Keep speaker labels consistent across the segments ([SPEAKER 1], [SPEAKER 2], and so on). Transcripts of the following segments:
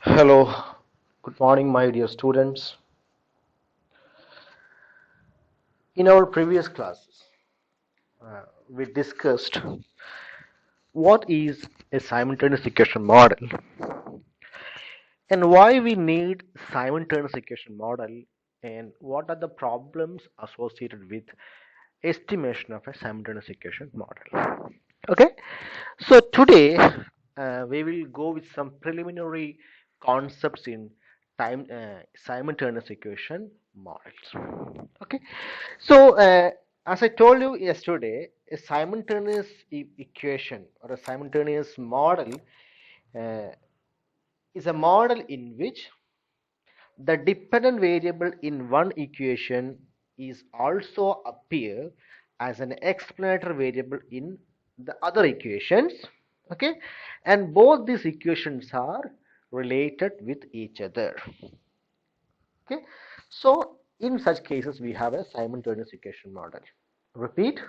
[SPEAKER 1] Hello, good morning, my dear students. In our previous classes, we discussed what is a simultaneous equation model and why we need simultaneous equation model and what are the problems associated with estimation of a simultaneous equation model. Okay, so today we will go with some preliminary concepts in time simultaneous equation models. Okay, so as I told you yesterday, a simultaneous equation or a simultaneous model uh, is a model in which the dependent variable in one equation is also appear as an explanatory variable in the other equations. Okay, and both these equations are related with each other. Okay, so in such cases we have a simultaneous equation model. Repeat,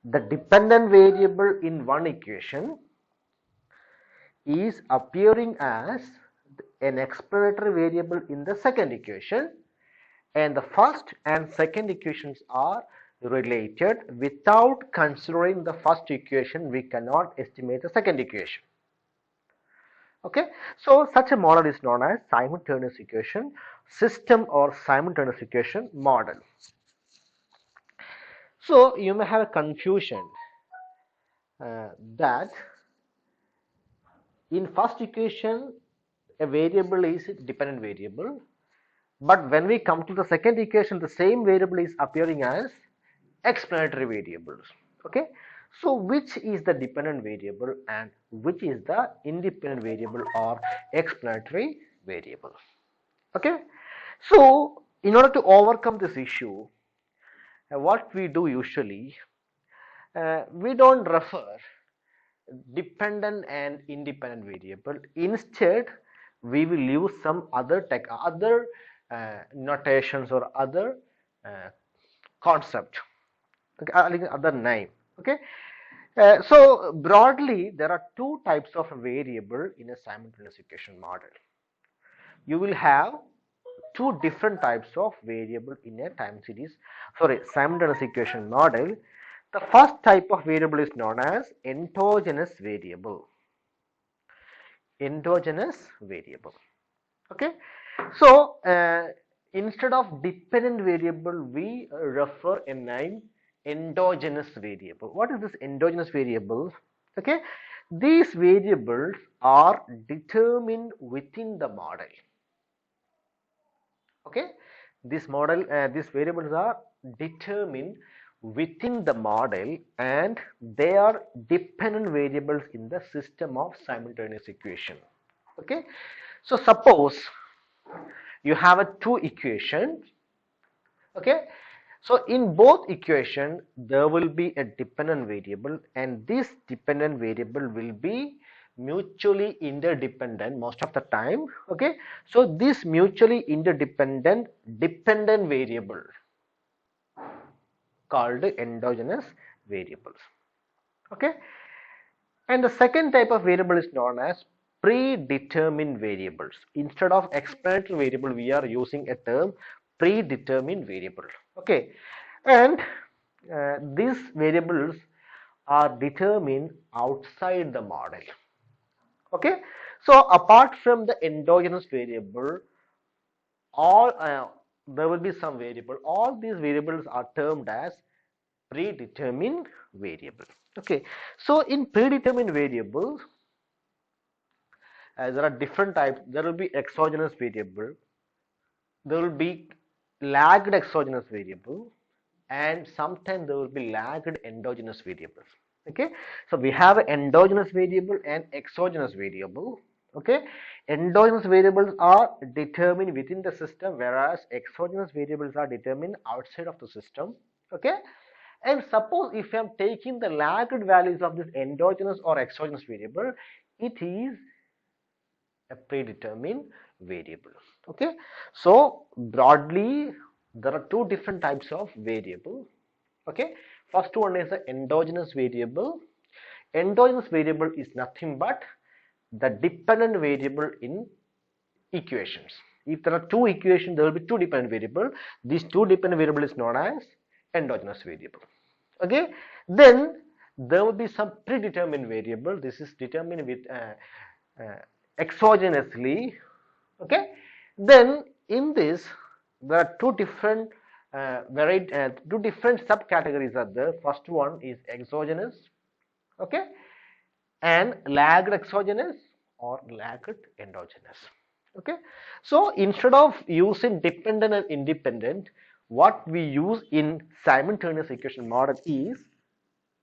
[SPEAKER 1] the dependent variable in one equation is appearing as an explanatory variable in the second equation, and the first and second equations are related. Without considering the first equation, we cannot estimate the second equation. Okay, so such a model is known as simultaneous equation system or simultaneous equation model. So you may have a confusion that in first equation a variable is a dependent variable, but when we come to the second equation the same variable is appearing as explanatory variables. Okay, so which is the dependent variable and which is the independent variable or explanatory variable? Okay, so in order to overcome this issue, what we do usually, we don't refer dependent and independent variable. Instead, we will use some other notations or other uh, concept, okay, other name. Okay, so broadly, there are two types of variable in a simultaneous equation model. You will have two different types of variable in a time series, sorry, simultaneous equation model. The first type of variable is known as endogenous variable. Endogenous variable. Okay, so instead of dependent variable, we refer a name endogenous variable. What is this endogenous variable? Okay, these variables are determined within the model. Okay, these variables are determined within the model and they are dependent variables in the system of simultaneous equation. Okay, so suppose you have a two equation. Okay, so in both equation there will be a dependent variable and this dependent variable will be mutually interdependent most of the time. Okay, so this mutually interdependent dependent variable called endogenous variables. Okay, and the second type of variable is known as predetermined variables. Instead of explanatory variable, we are using a term predetermined variable. Okay, and these variables are determined outside the model. Okay, so apart from the endogenous variable, all there will be some variable. All these variables are termed as predetermined variable. Okay, so in predetermined variables, there are different types. There will be exogenous variable, there will be lagged exogenous variable, and sometimes there will be lagged endogenous variables. Okay, so we have endogenous variable and exogenous variable. Okay, endogenous variables are determined within the system, whereas exogenous variables are determined outside of the system. Okay, and suppose if I am taking the lagged values of this endogenous or exogenous variable, it is a predetermined variable. Okay, so broadly there are two different types of variable. Okay, first one is the endogenous variable. Endogenous variable is nothing but the dependent variable in equations. If there are two equations, there will be two dependent variables. These two dependent variables is known as endogenous variable. Okay, then there will be some predetermined variable. This is determined with exogenously. Okay, then in this there are two different subcategories are there. First one is exogenous, okay, and lagged exogenous or lagged endogenous. Okay, so instead of using dependent and independent, what we use in simultaneous equation model is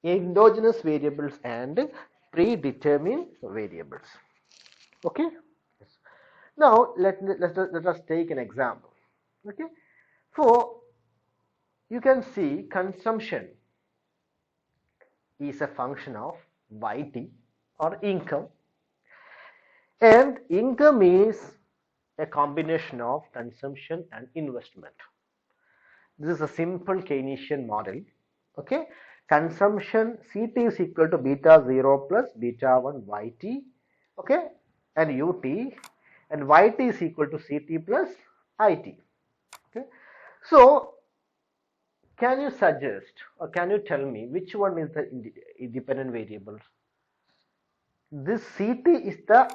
[SPEAKER 1] endogenous variables and predetermined variables. Okay, now let us take an example. Okay, so you can see consumption is a function of YT or income, and income is a combination of consumption and investment. This is a simple Keynesian model. Okay, consumption CT is equal to beta 0 plus beta 1 YT, okay, and UT, and YT is equal to CT plus IT. Okay, so can you suggest or can you tell me which one is the independent variable? This CT is the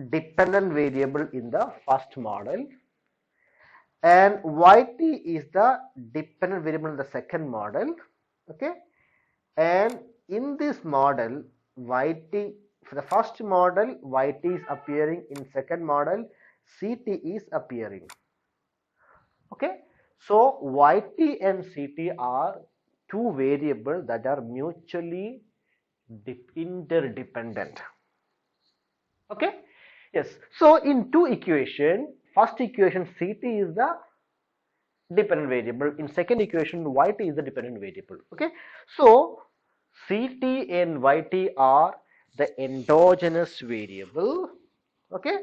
[SPEAKER 1] dependent variable in the first model, and YT is the dependent variable in the second model. Okay, and in this model YT, for the first model YT is appearing, in second model CT is appearing. Okay, so YT and CT are two variables that are mutually interdependent. Okay, yes, so in two equation, first equation CT is the dependent variable, in second equation YT is the dependent variable. Okay, so CT and YT are the endogenous variable. Okay,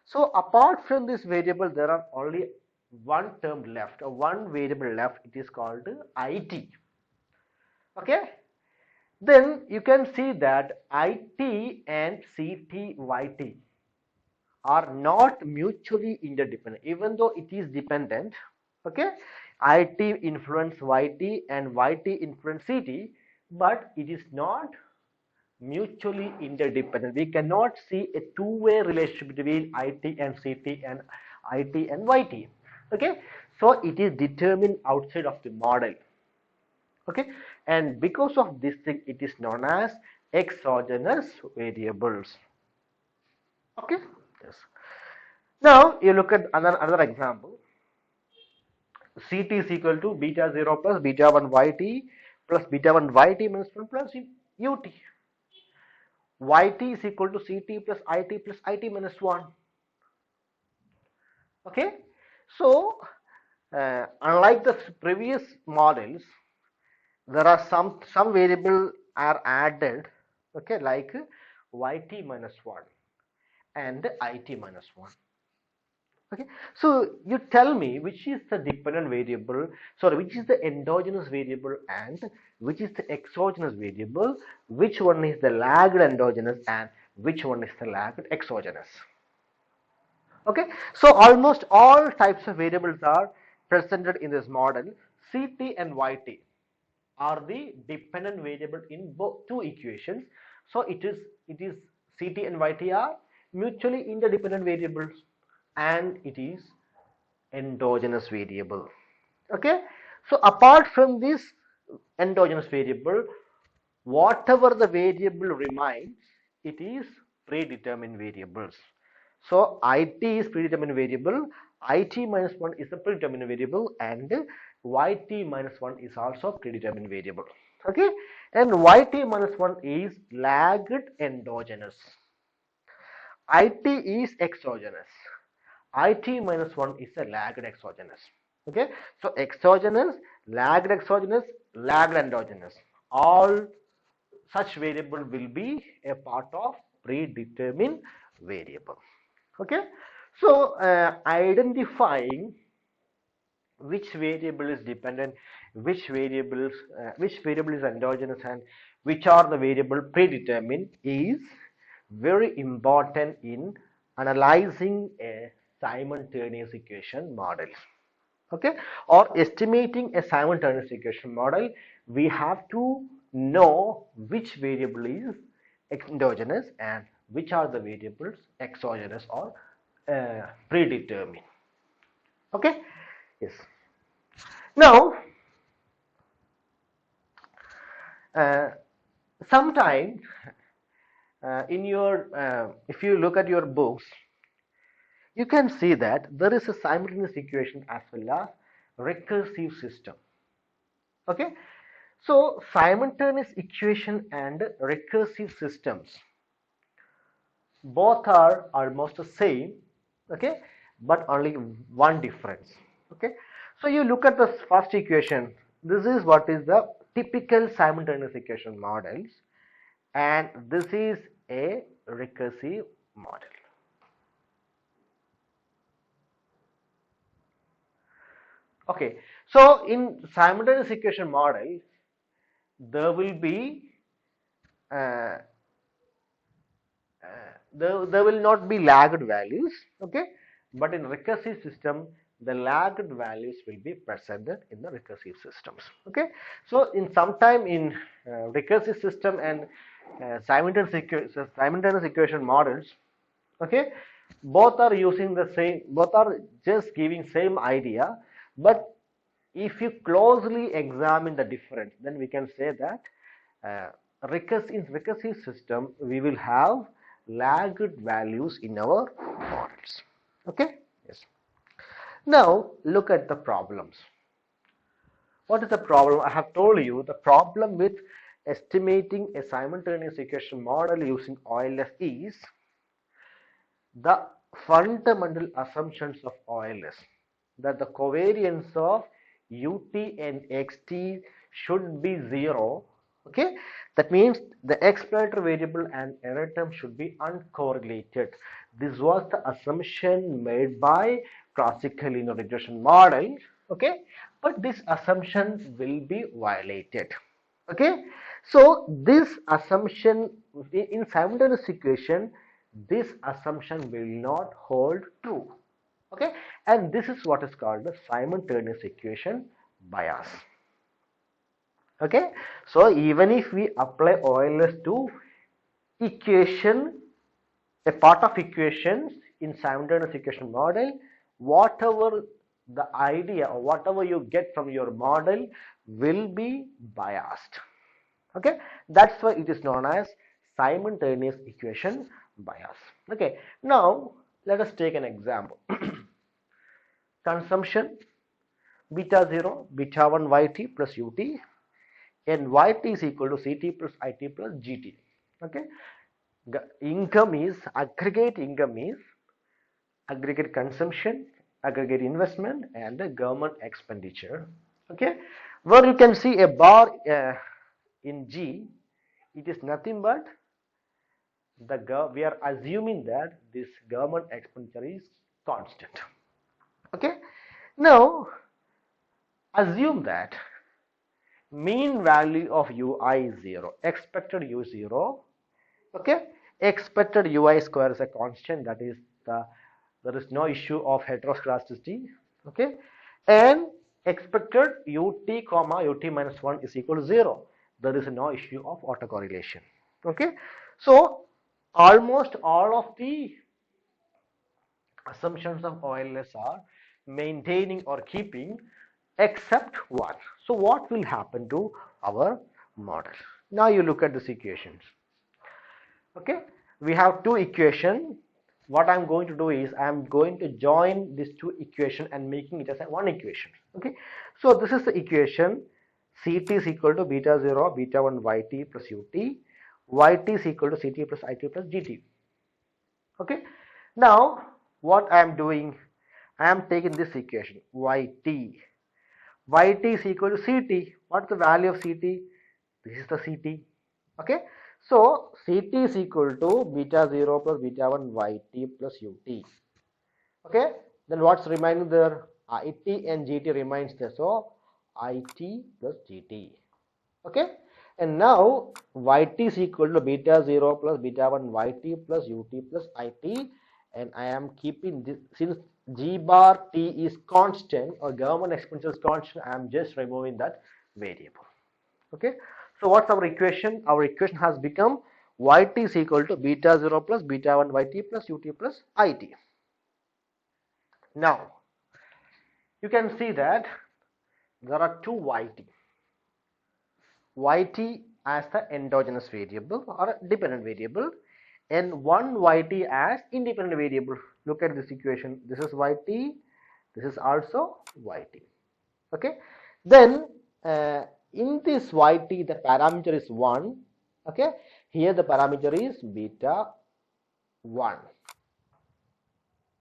[SPEAKER 1] so apart from this variable there are only one term left, or one variable left. It is called IT. Okay, then you can see that IT and CT YT are not mutually interdependent, even though it is dependent. Okay, IT influence YT and YT influence CT, but it is not mutually interdependent. We cannot see a two-way relationship between IT and CT and IT and YT. Okay, so it is determined outside of the model. Okay, and because of this thing it is known as exogenous variables. Okay, yes. Now you look at another example. CT is equal to beta 0 plus beta 1 YT plus beta 1 YT minus 1 plus UT. YT is equal to CT plus IT minus 1. Okay, so unlike the previous models, there are some variable are added. Okay, like YT minus 1 and IT minus 1. Okay, so you tell me which is the dependent variable, sorry, which is the endogenous variable and which is the exogenous variable, which one is the lagged endogenous and which one is the lagged exogenous. Okay, so almost all types of variables are presented in this model. CT and YT are the dependent variable in both two equations. So it is CT and YT are mutually interdependent variables, and it is endogenous variable. Okay, so apart from this endogenous variable, whatever the variable remains, it is predetermined variables. So IT is predetermined variable, IT minus 1 is a predetermined variable, and YT minus 1 is also predetermined variable. Okay, and YT minus 1 is lagged endogenous. IT is exogenous. IT minus 1 is a lagged exogenous. Okay, so exogenous, lagged exogenous, lagged endogenous, all such variable will be a part of predetermined variable. Okay, so identifying which variable is dependent, which variable is endogenous, and which are the variable predetermined is very important in analyzing a simultaneous equation model. Okay, or estimating a simultaneous equation model, we have to know which variable is endogenous and which are the variables exogenous or predetermined. Okay, yes. Now, uh, sometime in your if you look at your books, you can see that there is a simultaneous equation as well as recursive system. Okay, so simultaneous equation and recursive systems both are almost the same. Okay, but only one difference. Okay, so you look at the first equation. This is what is the typical simultaneous equation models, and this is a recursive model. Okay, so in simultaneous equation model, there will be uh, there will not be lagged values. Okay, but in recursive system, the lagged values will be presented in the recursive systems. Okay, so in sometime in recursive system and simultaneous equation models, okay, both are using the same, both are just giving same idea, but if you closely examine the difference, then we can say that in recursive system we will have lagged values in our models. Okay, yes. Now look at the problems. What is the problem? I have told you the problem with estimating a simultaneous equation model using OLS is the fundamental assumptions of OLS, that the covariance of ut and xt should be 0. Okay, that means the explorator variable and error term should be uncorrelated. This was the assumption made by classical linear regression model. Okay, but this assumption will be violated. Okay, so this assumption in simultaneous equation, this assumption will not hold true. Okay, and this is what is called the simultaneous equation bias. Okay, so even if we apply OLS to equation, a part of equations in simultaneous equation model, whatever the idea or whatever you get from your model will be biased. Okay, that's why it is known as simultaneous equation bias. Okay, now let us take an example. Consumption beta 0, beta 1 yt plus ut, and yt is equal to ct plus it plus gt. Okay, income is aggregate consumption, aggregate investment, and the government expenditure. Okay, where you can see a bar in G, it is nothing but we are assuming that this government expenditure is constant. Okay, now assume that mean value of ui is 0, expected u is 0. Okay, expected ui square is a constant, that is there is no issue of heteroscedasticity. Okay, and expected ut comma ut minus 1 is equal to 0, there is no issue of autocorrelation. Okay, so almost all of the assumptions of OLS are maintaining or keeping except one. So what will happen to our model? Now you look at these equations. Okay, we have two equations. What I'm going to do is I'm going to join these two equations and making it as one equation. Okay, so this is the equation. Ct is equal to beta 0 beta 1 yt plus ut, yt is equal to ct plus it plus gt. Okay, now what I am doing, I am taking this equation yt is equal to ct. What's the value of ct? This is the ct. Okay, so ct is equal to beta 0 plus beta 1 yt plus ut. Okay, then what's remaining there? It and gt remains there, so it plus gt. Okay, And now yt is equal to beta 0 plus beta 1 yt plus ut plus it, and I am keeping this, since g bar t is constant or government expenses is constant, I am just removing that variable. Okay, so what's our equation? Our equation has become yt is equal to beta 0 plus beta 1 yt plus ut plus it. Now you can see that there are two yt as the endogenous variable or a dependent variable, and one yt as independent variable. Look at this equation. This is yt, this is also yt. Okay, then in this yt the parameter is 1. Okay, here the parameter is beta 1.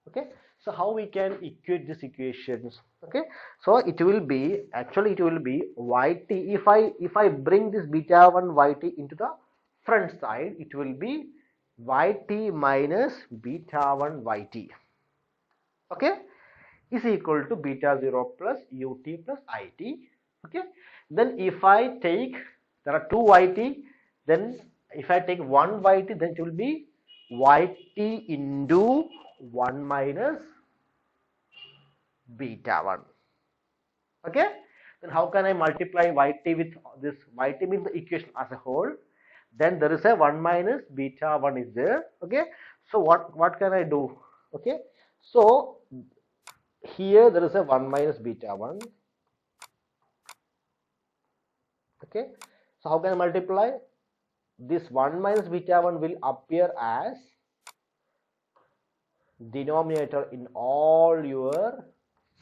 [SPEAKER 1] Okay, so how we can equate these equations? Okay, so it will be, actually it will be yt, if I bring this beta 1 yt into the front side, it will be yt minus beta 1 yt, okay, is equal to beta 0 plus ut plus it. Okay, then if I take, there are two yt, then if I take one yt, then it will be yt into 1 minus beta 1. Okay, then how can I multiply yt with this? Yt means the equation as a whole, then there is a 1 minus beta 1 is there. Okay, so what can I do? Okay, so here there is a 1 minus beta 1. Okay, so how can I multiply? This 1 minus beta 1 will appear as denominator in all your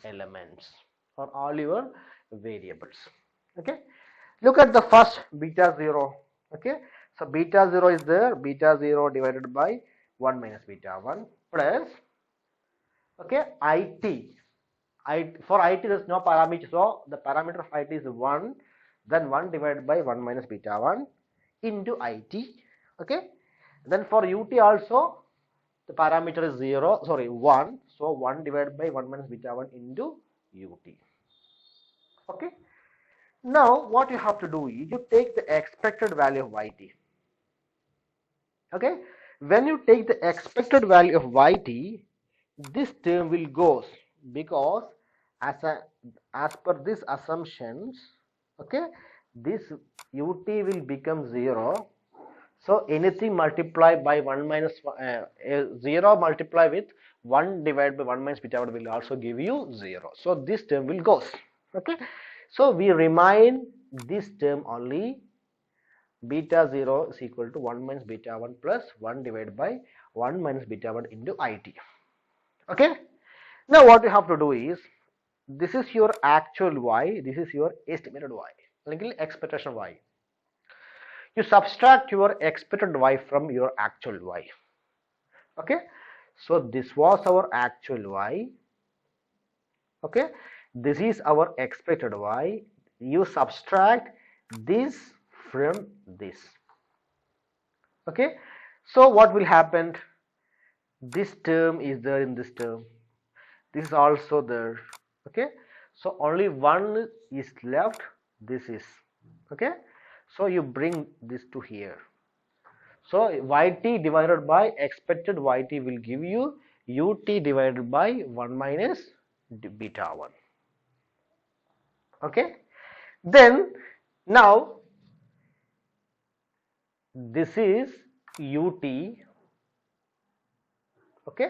[SPEAKER 1] elements or all your variables. Okay, look at the first beta 0. Okay, so beta 0 is there, beta 0 divided by 1 minus beta 1 plus, okay, for it there is no parameter, so the parameter of it is 1, then 1 divided by 1 minus beta 1 into it. Okay, then for ut also the parameter is 1, so 1 divided by 1 minus beta 1 into ut. Okay, now what you have to do is you take the expected value of yt. Okay, when you take the expected value of yt, this term will goes, because as per these assumptions, okay, this ut will become 0. So anything multiplied by 1 minus 0 multiply with 1 divided by 1 minus beta 1 will also give you 0. So this term will goes. Okay, so we remain this term only, beta 0 is equal to 1 minus beta 1 plus 1 divided by 1 minus beta 1 into it. Okay, now what you have to do is, this is your actual y, this is your estimated y, like expectation y. You subtract your expected y from your actual y. Okay, so this was our actual y. Okay, this is our expected y. You subtract this from this. Okay, so what will happen? This term is there in this term, this is also there. Okay, so only one is left, this is, okay, so you bring this to here. So yt divided by expected yt will give you ut divided by 1 minus beta 1. Okay, then now this is ut. Okay,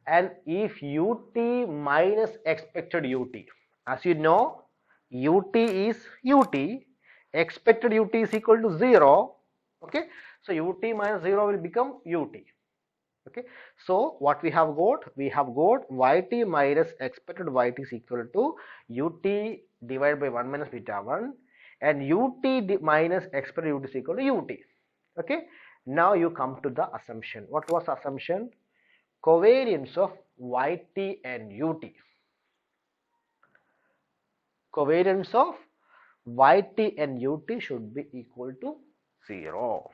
[SPEAKER 1] and if ut minus expected ut, as you know, ut is ut, expected ut is equal to 0. Okay, so ut minus 0 will become ut. Okay, so what we have got yt minus expected yt is equal to ut divided by 1 minus beta 1, and ut minus expected ut is equal to ut. Okay, now you come to the assumption. What was assumption? Covariance of yt and ut. Covariance of yt and ut should be equal to 0.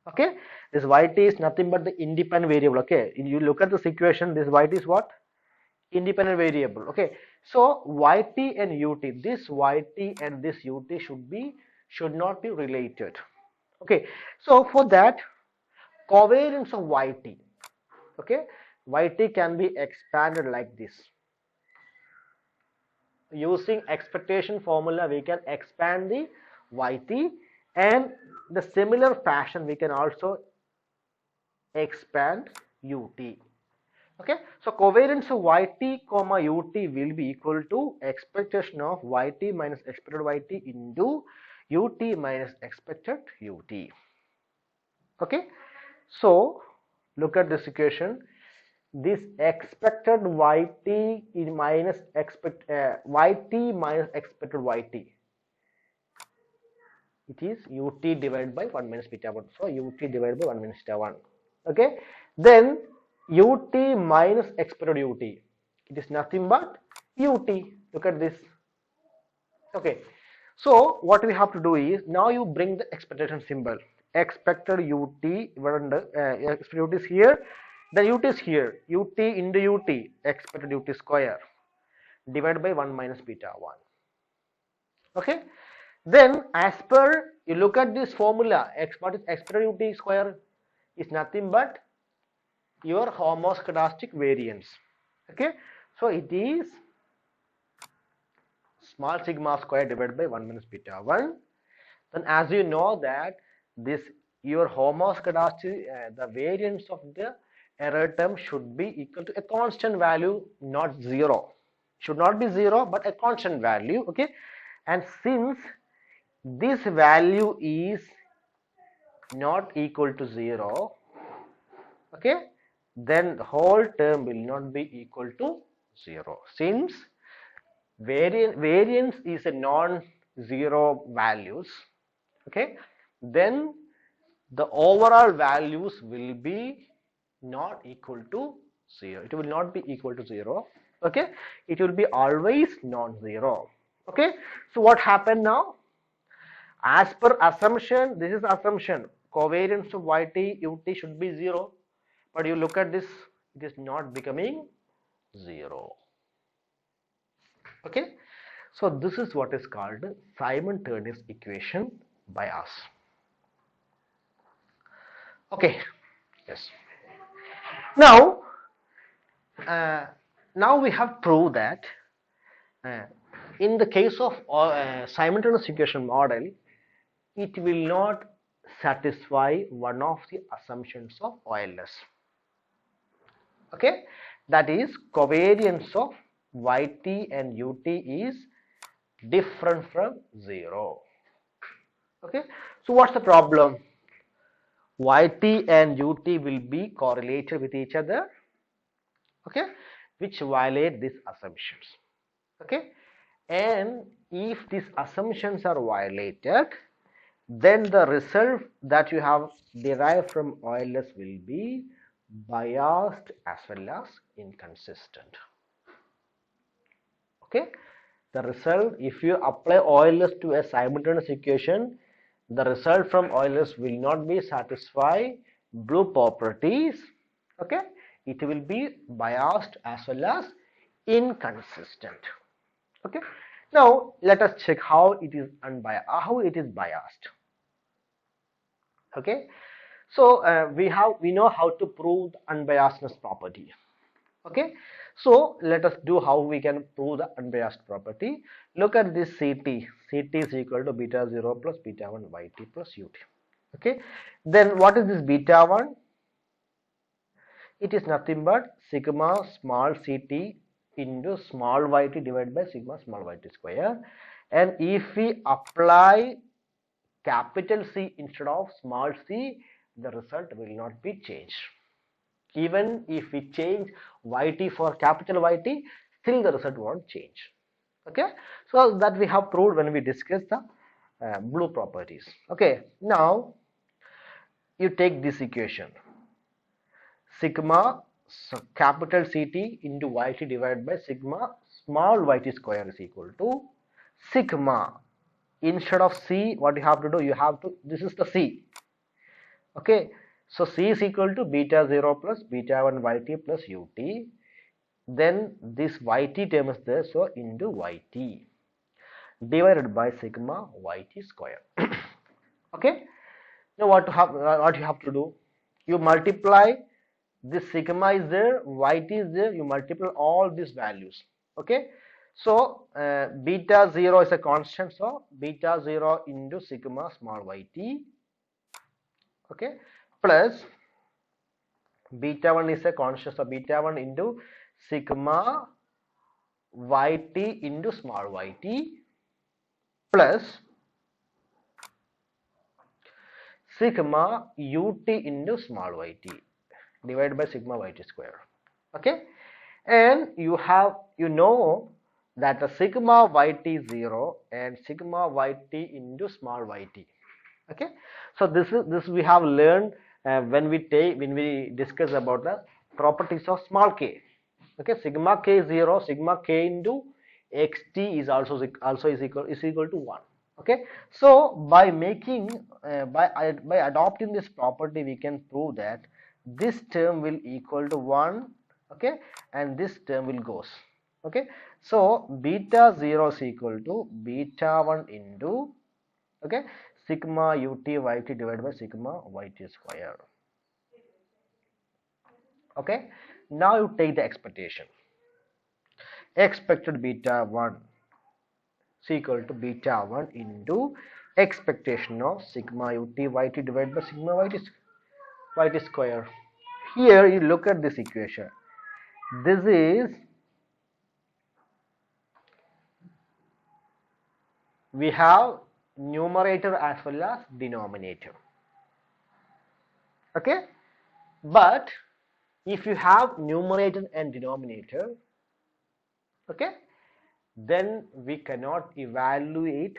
[SPEAKER 1] Okay, this yt is nothing but the independent variable. Okay, you look at this equation, this yt is what? Independent variable. Okay, so yt and ut, this yt and this ut should be should not be related. Okay, so for that, covariance of yt, okay, yt can be expanded like this. Using expectation formula, we can expand the yt, and the similar fashion we can also expand ut. Okay, so covariance of yt comma ut will be equal to expectation of yt minus expected yt into ut minus expected ut. Okay, so look at this equation. This expected yt is minus yt minus expected yt. It is ut divided by 1 minus beta 1. So ut divided by 1 minus beta 1. Okay, then ut minus expected ut. It is nothing but ut. Look at this. Okay, so what we have to do is, now you bring the expectation symbol. Expected ut, expected ut is here, then ut is here. Ut into ut, expected ut square, divided by 1 minus beta 1. Okay, then as per, you look at this formula, what is expected ut square is nothing but your homoscedastic variance. Okay, so it is small sigma square divided by 1 minus beta 1. Then as you know that this your homoscedastic, the variance of the error term should be equal to a constant value, not 0. Should not be 0 but a constant value. Okay, and since this value is not equal to 0, okay, then the whole term will not be equal to 0. Since variance is a non-zero values, okay, then the overall values will be not equal to 0. It will not be equal to 0. Okay, it will be always non-zero. Okay, so what happened now? As per assumption, this is assumption, covariance of yt ut should be 0, but you look at this, it is not becoming 0. Okay, so this is what is called Simon-Turner's equation by us. Okay, yes. Now we have proved that in the case of Simon-Turner's equation model, it will not satisfy one of the assumptions of OLS. Okay, that is covariance of yt and ut is different from 0. Okay, so what's the problem? Yt and ut will be correlated with each other, okay, which violate these assumptions. Okay, and if these assumptions are violated, then the result that you have derived from OLS will be biased as well as inconsistent. Okay, the result, if you apply OLS to a Simon-Turner's equation, the result from OLS will not be satisfy blue properties. Okay, it will be biased as well as inconsistent. Okay, now let us check how it is unbiased, how it is biased. Okay, so we know how to prove the unbiasedness property. Okay, so let us do how we can prove the unbiased property. Look at this CT. CT is equal to beta 0 plus beta 1 yt plus ut. Okay, then what is this beta 1? It is nothing but sigma small ct into small yt divided by sigma small yt square. And if we apply capital C instead of small c, the result will not be changed. Even if we change yt for capital YT, still the result won't change. Okay, so that we have proved when we discussed the blue properties. Okay, now you take this equation, sigma capital CT into yt divided by sigma small yt square is equal to sigma, instead of c, what you have to do, you have to, this is the c. Okay, so c is equal to beta 0 plus beta 1 yt plus ut. Then this yt term is there, so into yt. divided by sigma yt square. Okay, now what you have to do, you multiply this sigma is there, yt is there, you multiply all these values. Okay, so beta 0 is a constant, so beta 0 into sigma small yt, okay, plus beta 1 is a constant, so beta 1 into sigma yt into small yt, plus sigma ut into small yt divided by sigma yt square. Okay, and you know that the sigma yt is 0 and sigma yt into small yt. Okay, so this we have learned when we discuss about the properties of small k. Okay, sigma k is 0, sigma k into xt is also is equal to 1. Okay, so by making by adopting this property, we can prove that this term will equal to 1. Okay, and this term will goes. Okay, so beta 0 is equal to beta 1 into, okay, sigma ut yt divided by sigma yt square. Okay, now you take the expectation. Expected beta 1 is equal to beta 1 into expectation of sigma ut yt divided by sigma yt square. Here you look at this equation. This is, we have numerator as well as denominator. Okay, but if you have numerator and denominator, okay, then we cannot evaluate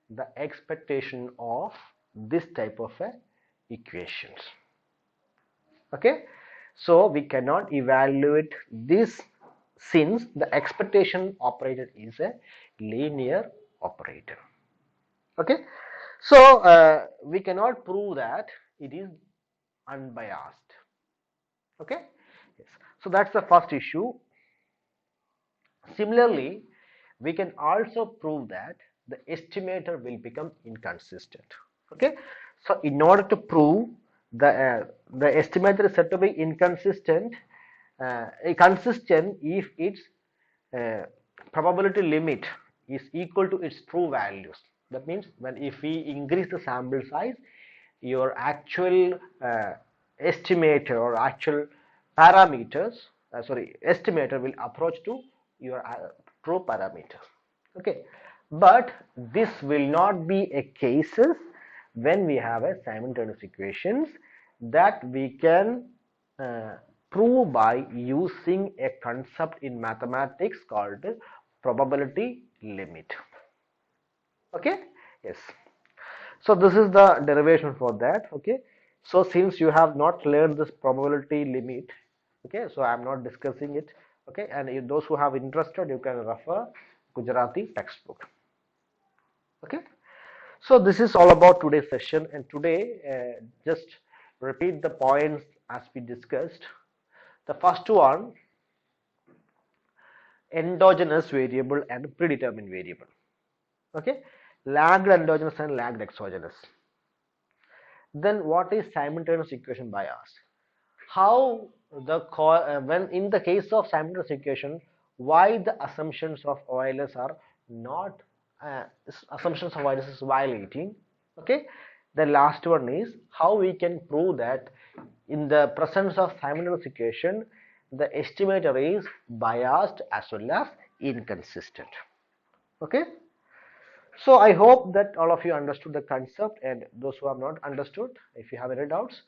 [SPEAKER 1] the expectation of this type of equations. Okay, so we cannot evaluate this since the expectation operator is a linear operator. Okay, so we cannot prove that it is unbiased. Okay, yes, so that's the first issue. Similarly, we can also prove that the estimator will become inconsistent. Okay, so in order to prove the estimator is said to be inconsistent, consistent if its probability limit is equal to its true values. That means when if we increase the sample size, your actual estimator or actual parameters, estimator will approach to your true parameters. Okay, but this will not be a cases when we have a simultaneous equations that we can prove by using a concept in mathematics called probability limit. Okay, yes, so this is the derivation for that. Okay, so since you have not learned this probability limit, okay, so I am not discussing it. Okay, and if those who have interested, you can refer Gujarati textbook. Okay, so this is all about today's session, and today just repeat the points as we discussed. The first one, endogenous variable and predetermined variable. Okay, lagged endogenous and lagged exogenous. Then what is simultaneous equation bias? How the when in the case of simultaneous equation, why the assumptions of Euler's are not assumptions of Euler's is violating. Okay, the last one is how we can prove that in the presence of simultaneous equation the estimator is biased as well as inconsistent. Okay, so I hope that all of you understood the concept, and those who have not understood, if you have any doubts,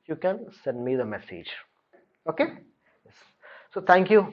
[SPEAKER 1] you can send me the message. Okay, yes. So thank you.